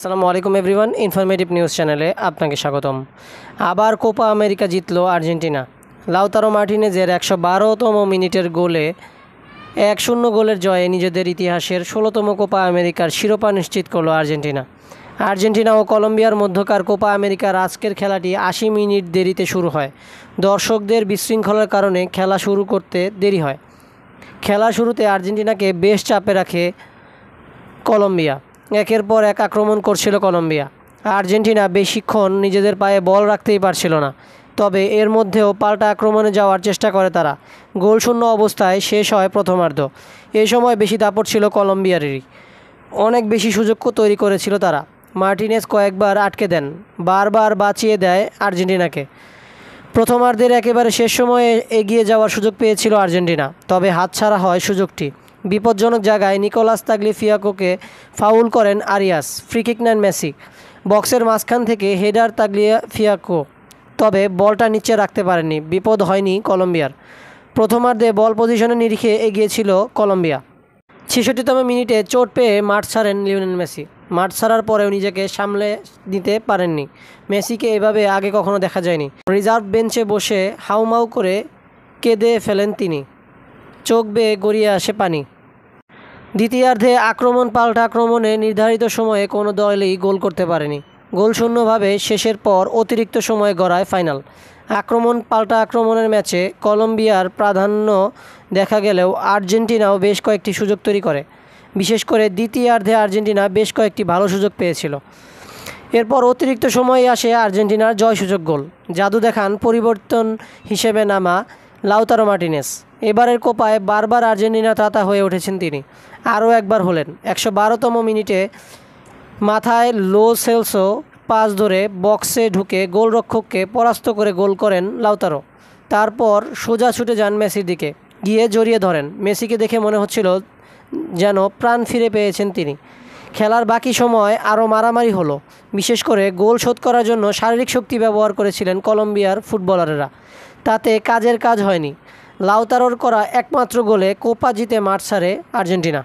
আসসালামু আলাইকুম everyone, informative news চ্যানেলে আপনাকে স্বাগতম। আবার কোপা আমেরিকা জিতল আর্জেন্টিনা। লাউতারো মার্টিনেজের 112তম মিনিটের গোলে 1-0 গোলের জয়ে নিজেদের ইতিহাসের 16তম কোপা আমেরিকার শিরোপা নিশ্চিত করল আর্জেন্টিনা। আর্জেন্টিনা ও কলম্বিয়ার মধ্যকার কোপা আমেরিকার আজকের খেলাটি 80 মিনিট দেরিতে শুরু হয়। দর্শকদের বিশৃঙ্খলার কারণে খেলা শুরু করতে দেরি হয়। খেলা শুরুতে আর্জেন্টিনাকে বেশ চাপে রাখে কলম্বিয়া। একের পর এক আক্রমণ করছিল কলম্বিয়া। আর্জেন্টিনা বেশিক্ষণ নিজেদের পায়ে বল রাখতেই পারছিল না, তবে এর মধ্যেও পাল্টা আক্রমণে যাওয়ার চেষ্টা করে তারা। গোলশূন্য অবস্থায় শেষ হয় প্রথমার্ধ। এই সময় বেশি দাপট ছিল কলম্বিয়ারেরই, অনেক বেশি সুযোগ তৈরি করেছিল তারা। মার্টিনেজ কয়েকবার আটকে দেন, বারবার বাঁচিয়ে দেয় আর্জেন্টিনাকে। প্রথমার্ধের একেবারে শেষ সময়ে এগিয়ে যাওয়ার সুযোগ পেয়েছিল আর্জেন্টিনা, তবে হাতছাড়া হয় সুযোগটি। বিপজ্জনক জায়গায় নিকোলাস তাগলিয়াফিকোকে ফাউল করেন আরিয়াস, ফ্রিকিক নেন মেসি। বক্সের মাঝখান থেকে হেডার তাগলিয়াফিকো, তবে বলটা নিচে রাখতে পারেননি। বিপদ হয়নি কলম্বিয়ার। প্রথমার্ধে বল পজিশনের নিরিখে এগিয়েছিল কলম্বিয়া। 66তম মিনিটে চোট পেয়ে মাঠ ছাড়েন লিওনেল মেসি। মাঠ ছাড়ার পরেও নিজেকে সামলে নিতে পারেননি। মেসিকে এভাবে আগে কখনো দেখা যায়নি। রিজার্ভ বেঞ্চে বসে হাউমাউ করে কেঁদে ফেলেন তিনি। চোখ বেয়ে গড়িয়ে আসে পানি। দ্বিতীয়ার্ধে আক্রমণ পাল্টা আক্রমণে নির্ধারিত সময়ে কোনো দলই গোল করতে পারেনি। গোলশূন্যভাবে শেষের পর অতিরিক্ত সময় গড়ায় ফাইনাল। আক্রমণ পাল্টা আক্রমণের ম্যাচে কলম্বিয়ার প্রাধান্য দেখা গেলেও আর্জেন্টিনাও বেশ কয়েকটি সুযোগ তৈরি করে। বিশেষ করে দ্বিতীয়ার্ধে আর্জেন্টিনা বেশ কয়েকটি ভালো সুযোগ পেয়েছিল। এরপর অতিরিক্ত সময়ে আসে আর্জেন্টিনার জয় সুযোগ গোল। জাদু দেখান পরিবর্তন হিসেবে নামা লাউতারো মার্টিনেজ। এবারের কোপায় বারবার আর্জেন্টিনা ত্রাতা হয়ে উঠেছেন তিনি। আরও একবার হলেন 112তম মিনিটে মাথায় লো সেলসো পাস ধরে বক্সে ঢুকে গোলরক্ষককে পরাস্ত করে গোল করেন লাউতারো। তারপর সোজা ছুটে যান মেসির দিকে, গিয়ে জড়িয়ে ধরেন। মেসিকে দেখে মনে হচ্ছিল যেন প্রাণ ফিরে পেয়েছেন তিনি। খেলার বাকি সময় আরও মারামারি হলো। বিশেষ করে গোল শোধ করার জন্য শারীরিক শক্তি ব্যবহার করেছিলেন কলম্বিয়ার ফুটবলাররা। তাতে কাজের কাজ হয়নি। লাউতারোর করা একমাত্র গোলে কোপা জিতে মাঠ ছাড়ে আর্জেন্টিনা।